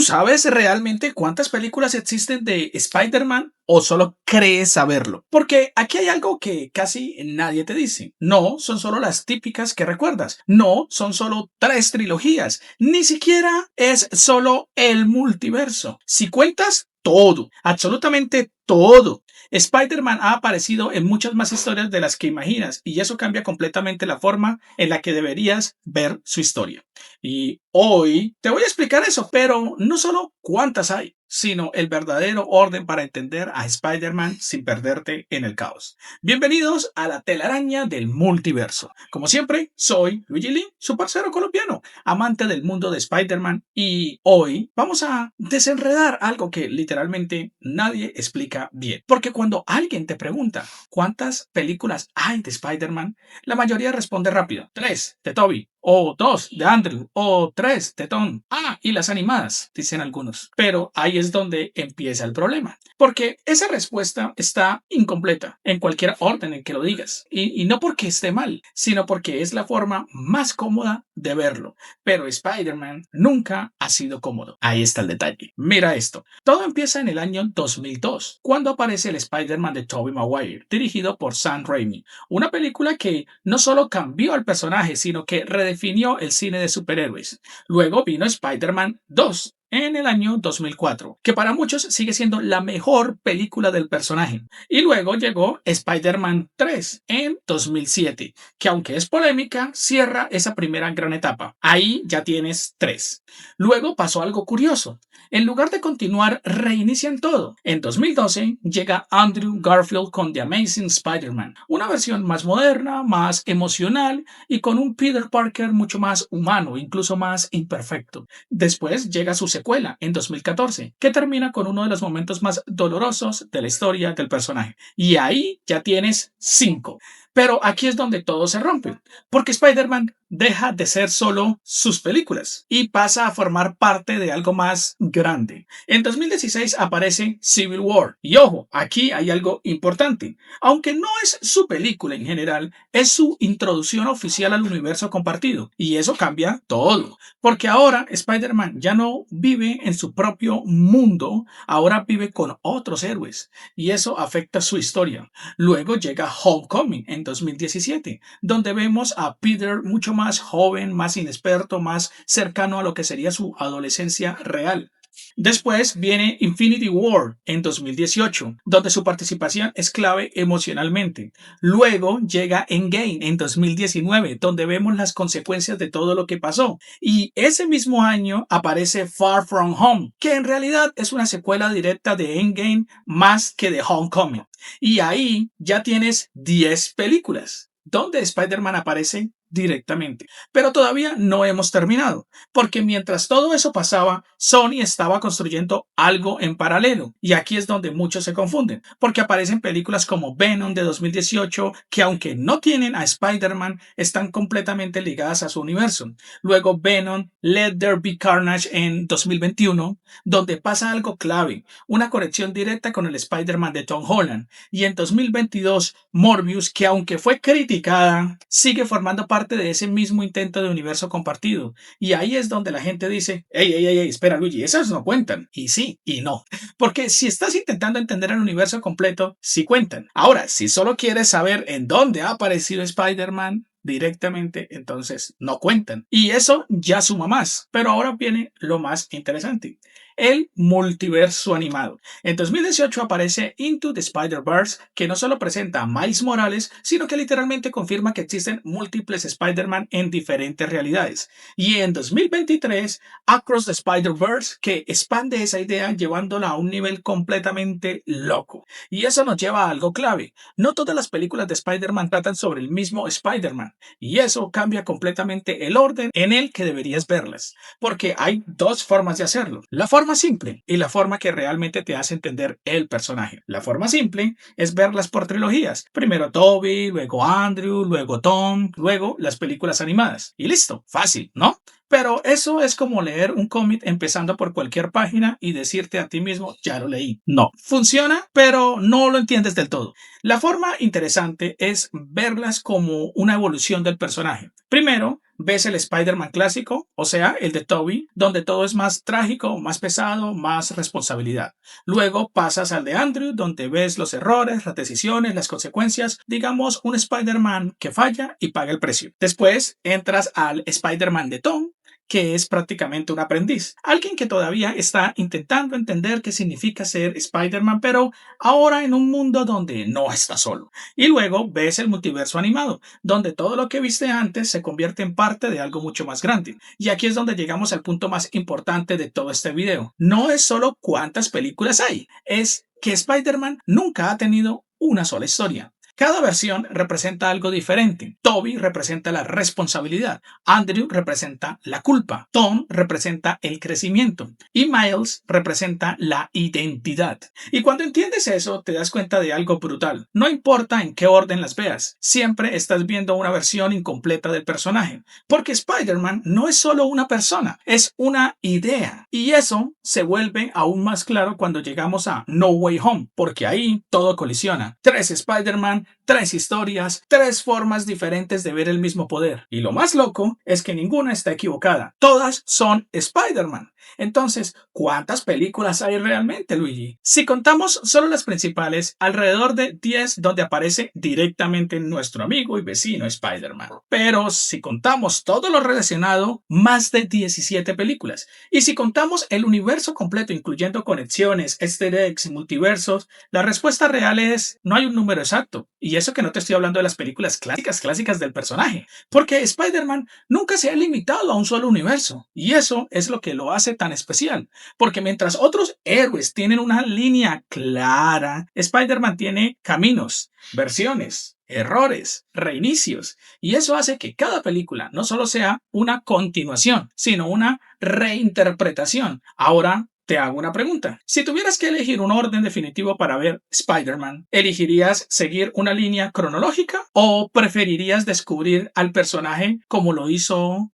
¿Tú sabes realmente cuántas películas existen de Spider-Man o solo crees saberlo? Porque aquí hay algo que casi nadie te dice. No son solo las típicas que recuerdas. No son solo tres trilogías. Ni siquiera es solo el multiverso. Si cuentas todo, absolutamente todo. Spider-Man ha aparecido en muchas más historias de las que imaginas y eso cambia completamente la forma en la que deberías ver su historia. Y hoy te voy a explicar eso, pero no solo cuántas hay, sino el verdadero orden para entender a Spider-Man sin perderte en el caos. Bienvenidos a la telaraña del multiverso. Como siempre, soy Luigi Lee, su parcero colombiano, amante del mundo de Spider-Man, y hoy vamos a desenredar algo que literalmente nadie explica bien. Porque cuando alguien te pregunta cuántas películas hay de Spider-Man, la mayoría responde rápido: 3 de Toby, o 2 de Andrew, o 3 de Tom. Ah, y las animadas, dicen algunos. Pero ahí es donde empieza el problema. Porque esa respuesta está incompleta en cualquier orden en que lo digas. Y no porque esté mal, sino porque es la forma más cómoda de verlo. Pero Spider-Man nunca ha sido cómodo. Ahí está el detalle. Mira esto. Todo empieza en el año 2002, cuando aparece el Spider-Man de Tobey Maguire, dirigido por Sam Raimi. Una película que no solo cambió al personaje, sino que redefinió el cine de superhéroes. Luego vino Spider-Man 2 en el año 2004, que para muchos sigue siendo la mejor película del personaje. Y luego llegó Spider-Man 3 en 2007, que aunque es polémica, cierra esa primera gran etapa. Ahí ya tienes 3. Luego pasó algo curioso. En lugar de continuar, reinician todo. En 2012 llega Andrew Garfield con The Amazing Spider-Man, una versión más moderna, más emocional y con un Peter Parker mucho más humano, incluso más imperfecto. Después llega su secuela en 2014, que termina con uno de los momentos más dolorosos de la historia del personaje. Y ahí ya tienes 5. Pero aquí es donde todo se rompe, porque Spider-Man deja de ser solo sus películas y pasa a formar parte de algo más grande. En 2016 aparece Civil War. Y ojo, aquí hay algo importante. Aunque no es su película en general, es su introducción oficial al universo compartido. Y eso cambia todo. Porque ahora Spider-Man ya no vive en su propio mundo, ahora vive con otros héroes. Y eso afecta su historia. Luego llega Homecoming en 2017, donde vemos a Peter mucho más joven, más inexperto, más cercano a lo que sería su adolescencia real. Después viene Infinity War en 2018, donde su participación es clave emocionalmente. Luego llega Endgame en 2019, donde vemos las consecuencias de todo lo que pasó. Y ese mismo año aparece Far From Home, que en realidad es una secuela directa de Endgame más que de Homecoming. Y ahí ya tienes 10 películas donde Spider-Man aparece directamente. Pero todavía no hemos terminado, porque mientras todo eso pasaba, Sony estaba construyendo algo en paralelo. Y aquí es donde muchos se confunden, porque aparecen películas como Venom de 2018, que aunque no tienen a Spider-Man, están completamente ligadas a su universo. Luego Venom, Let There Be Carnage en 2021, donde pasa algo clave, una conexión directa con el Spider-Man de Tom Holland. Y en 2022, Morbius, que aunque fue criticada, sigue formando parte de ese mismo intento de universo compartido. Y ahí es donde la gente dice: hey, espera Luigi, esas no cuentan. Y sí, y no. Porque si estás intentando entender el universo completo, sí cuentan. Ahora, si solo quieres saber en dónde ha aparecido Spider-Man directamente, entonces no cuentan. Y eso ya suma más. Pero ahora viene lo más interesante: el multiverso animado. En 2018 aparece Into the Spider-Verse, que no solo presenta a Miles Morales, sino que literalmente confirma que existen múltiples Spider-Man en diferentes realidades. Y en 2023, Across the Spider-Verse, que expande esa idea llevándola a un nivel completamente loco. Y eso nos lleva a algo clave. No todas las películas de Spider-Man tratan sobre el mismo Spider-Man. Y eso cambia completamente el orden en el que deberías verlas. Porque hay dos formas de hacerlo: la forma simple y la forma que realmente te hace entender el personaje. La forma simple es verlas por trilogías. Primero Toby, luego Andrew, luego Tom, luego las películas animadas. Y listo, fácil, ¿no? Pero eso es como leer un cómic empezando por cualquier página y decirte a ti mismo: ya lo leí. No, funciona, pero no lo entiendes del todo. La forma interesante es verlas como una evolución del personaje. Primero, ves el Spider-Man clásico, o sea, el de Tobey, donde todo es más trágico, más pesado, más responsabilidad. Luego pasas al de Andrew, donde ves los errores, las decisiones, las consecuencias, digamos un Spider-Man que falla y paga el precio. Después entras al Spider-Man de Tom, que es prácticamente un aprendiz, alguien que todavía está intentando entender qué significa ser Spider-Man, pero ahora en un mundo donde no está solo. Y luego ves el multiverso animado, donde todo lo que viste antes se convierte en parte de algo mucho más grande. Y aquí es donde llegamos al punto más importante de todo este video. No es solo cuántas películas hay, es que Spider-Man nunca ha tenido una sola historia. Cada versión representa algo diferente. Toby representa la responsabilidad, Andrew representa la culpa, Tom representa el crecimiento y Miles representa la identidad. Y cuando entiendes eso, te das cuenta de algo brutal. No importa en qué orden las veas, siempre estás viendo una versión incompleta del personaje, porque Spider-Man no es solo una persona, es una idea. Y eso se vuelve aún más claro cuando llegamos a No Way Home, porque ahí todo colisiona. 3 Spider-Man, 3 historias, 3 formas diferentes de ver el mismo poder. Y lo más loco es que ninguna está equivocada. Todas son Spider-Man. Entonces, ¿cuántas películas hay realmente, Luigi? Si contamos solo las principales, alrededor de 10 donde aparece directamente nuestro amigo y vecino Spider-Man. Pero si contamos todo lo relacionado, más de 17 películas. Y si contamos el universo completo, incluyendo conexiones, easter eggs, multiversos, la respuesta real es no hay un número exacto. Y eso que no te estoy hablando de las películas clásicas del personaje. Porque Spider-Man nunca se ha limitado a un solo universo. Y eso es lo que lo hace tan especial. Porque mientras otros héroes tienen una línea clara, Spider-Man tiene caminos, versiones, errores, reinicios. Y eso hace que cada película no solo sea una continuación, sino una reinterpretación. Ahora te hago una pregunta. Si tuvieras que elegir un orden definitivo para ver Spider-Man, ¿elegirías seguir una línea cronológica o preferirías descubrir al personaje como lo hizo